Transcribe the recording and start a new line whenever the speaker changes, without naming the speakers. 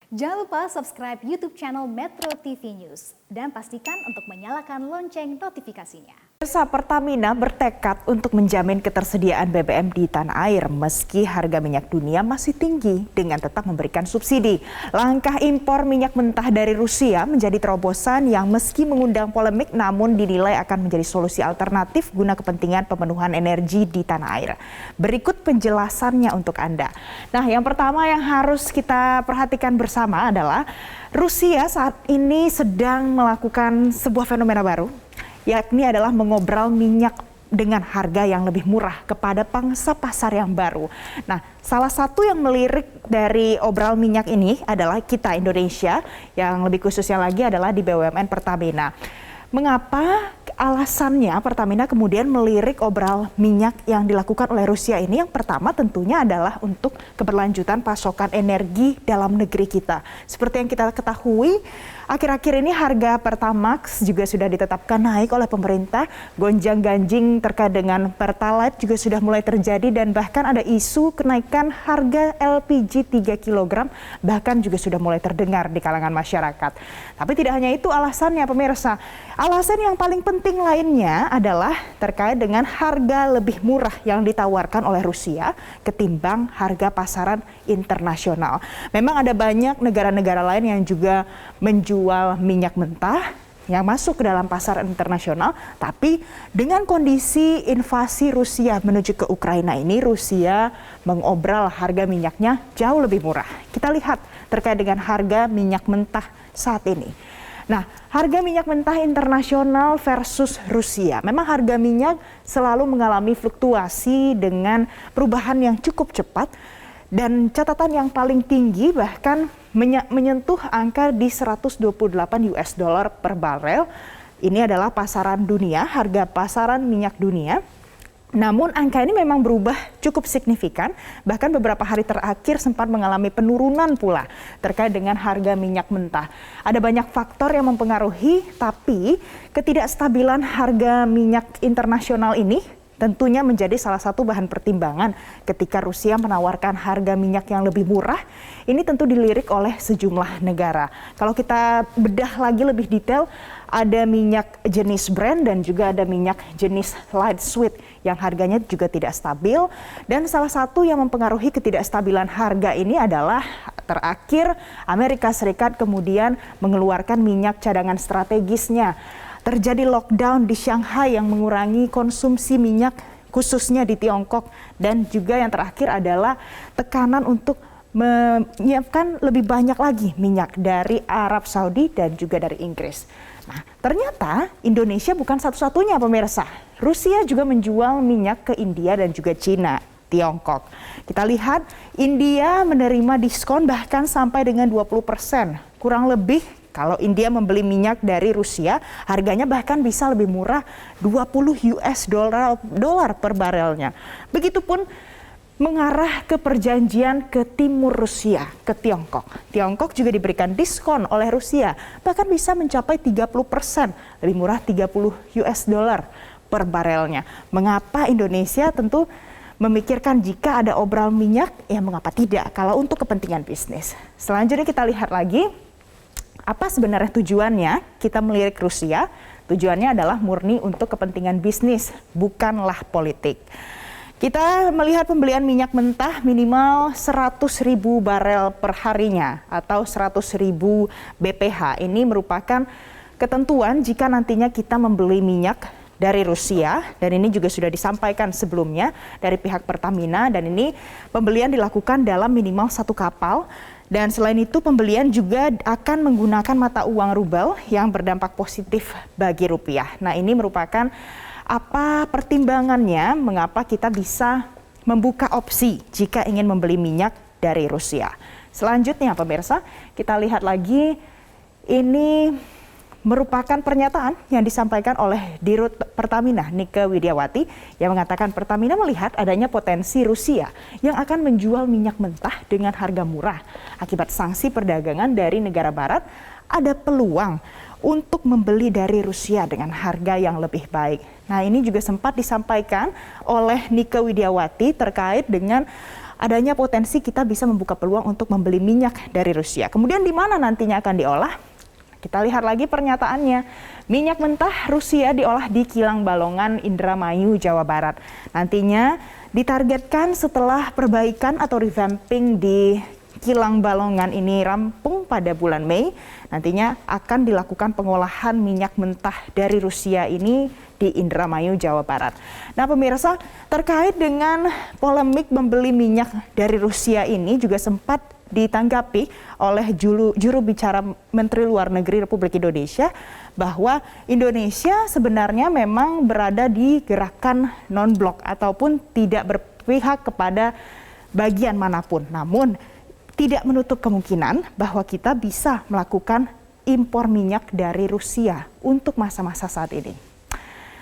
Jangan lupa subscribe YouTube channel Metro TV News dan pastikan untuk menyalakan lonceng notifikasinya.
Pertamina bertekad untuk menjamin ketersediaan BBM di tanah air meski harga minyak dunia masih tinggi dengan tetap memberikan subsidi. Langkah impor minyak mentah dari Rusia menjadi terobosan yang meski mengundang polemik namun dinilai akan menjadi solusi alternatif guna kepentingan pemenuhan energi di tanah air. Berikut penjelasannya untuk Anda. Nah, yang pertama yang harus kita perhatikan bersama adalah Rusia saat ini sedang melakukan sebuah fenomena baru, yakni adalah mengobral minyak dengan harga yang lebih murah kepada pangsa pasar yang baru. Nah, salah satu yang melirik dari obral minyak ini adalah kita Indonesia, yang lebih khususnya lagi adalah di BUMN Pertamina. Mengapa alasannya Pertamina kemudian melirik obral minyak yang dilakukan oleh Rusia ini? Yang pertama tentunya adalah untuk keberlanjutan pasokan energi dalam negeri kita. Seperti yang kita ketahui, akhir-akhir ini harga Pertamax juga sudah ditetapkan naik oleh pemerintah. Gonjang-ganjing terkait dengan Pertalite juga sudah mulai terjadi dan bahkan ada isu kenaikan harga LPG 3 kg bahkan juga sudah mulai terdengar di kalangan masyarakat. Tapi tidak hanya itu alasannya pemirsa. Alasan yang paling penting lainnya adalah terkait dengan harga lebih murah yang ditawarkan oleh Rusia ketimbang harga pasaran internasional. Memang ada banyak negara-negara lain yang juga menjual minyak mentah yang masuk ke dalam pasar internasional, tapi dengan kondisi invasi Rusia menuju ke Ukraina ini, Rusia mengobral harga minyaknya jauh lebih murah. Kita lihat terkait dengan harga minyak mentah saat ini. Nah, harga minyak mentah internasional versus Rusia. Memang harga minyak selalu mengalami fluktuasi dengan perubahan yang cukup cepat dan catatan yang paling tinggi bahkan menyentuh angka di 128 US dollar per barel. Ini adalah pasaran dunia, harga pasaran minyak dunia. Namun angka ini memang berubah cukup signifikan, bahkan beberapa hari terakhir sempat mengalami penurunan pula terkait dengan harga minyak mentah. Ada banyak faktor yang mempengaruhi, tapi ketidakstabilan harga minyak internasional ini tentunya menjadi salah satu bahan pertimbangan ketika Rusia menawarkan harga minyak yang lebih murah. Ini tentu dilirik oleh sejumlah negara. Kalau kita bedah lagi lebih detail, ada minyak jenis Brent dan juga ada minyak jenis light sweet yang harganya juga tidak stabil. Dan salah satu yang mempengaruhi ketidakstabilan harga ini adalah terakhir Amerika Serikat kemudian mengeluarkan minyak cadangan strategisnya. Terjadi lockdown di Shanghai yang mengurangi konsumsi minyak khususnya di Tiongkok, dan juga yang terakhir adalah tekanan untuk menyiapkan lebih banyak lagi minyak dari Arab Saudi dan juga dari Inggris. Nah, ternyata Indonesia bukan satu-satunya pemirsa. Rusia juga menjual minyak ke India dan juga Cina, Tiongkok. Kita lihat India menerima diskon bahkan sampai dengan 20%. Kurang lebih kalau India membeli minyak dari Rusia, harganya bahkan bisa lebih murah 20 US dollar per barelnya. Begitupun mengarah ke perjanjian ke timur Rusia, ke Tiongkok. Tiongkok juga diberikan diskon oleh Rusia, bahkan bisa mencapai 30%, lebih murah 30 US dollar per barelnya. Mengapa Indonesia tentu memikirkan jika ada obral minyak, ya mengapa tidak kalau untuk kepentingan bisnis. Selanjutnya kita lihat lagi, apa sebenarnya tujuannya kita melirik Rusia? Tujuannya adalah murni untuk kepentingan bisnis, bukanlah politik. Kita melihat pembelian minyak mentah minimal 100.000 barel per harinya atau 100.000 BPH. Ini merupakan ketentuan jika nantinya kita membeli minyak dari Rusia, dan ini juga sudah disampaikan sebelumnya dari pihak Pertamina, dan ini pembelian dilakukan dalam minimal 1 kapal. Dan selain itu pembelian juga akan menggunakan mata uang rubel yang berdampak positif bagi rupiah. Nah, ini merupakan apa pertimbangannya mengapa kita bisa membuka opsi jika ingin membeli minyak dari Rusia. Selanjutnya pemirsa, kita lihat lagi, ini merupakan pernyataan yang disampaikan oleh Dirut Pertamina, Nike Widiawati, yang mengatakan Pertamina melihat adanya potensi Rusia yang akan menjual minyak mentah dengan harga murah. Akibat sanksi perdagangan dari negara barat, ada peluang untuk membeli dari Rusia dengan harga yang lebih baik. Nah, ini juga sempat disampaikan oleh Nike Widiawati terkait dengan adanya potensi kita bisa membuka peluang untuk membeli minyak dari Rusia. Kemudian di mana nantinya akan diolah? Kita lihat lagi pernyataannya. Minyak mentah Rusia diolah di kilang Balongan, Indramayu, Jawa Barat. Nantinya ditargetkan setelah perbaikan atau revamping di kilang Balongan ini rampung pada bulan Mei, nantinya akan dilakukan pengolahan minyak mentah dari Rusia ini di Indramayu, Jawa Barat. Nah pemirsa, terkait dengan polemik membeli minyak dari Rusia ini juga sempat ditanggapi oleh juru bicara Menteri Luar Negeri Republik Indonesia bahwa Indonesia sebenarnya memang berada di gerakan non-blok ataupun tidak berpihak kepada bagian manapun. Namun tidak menutup kemungkinan bahwa kita bisa melakukan impor minyak dari Rusia untuk masa-masa saat ini.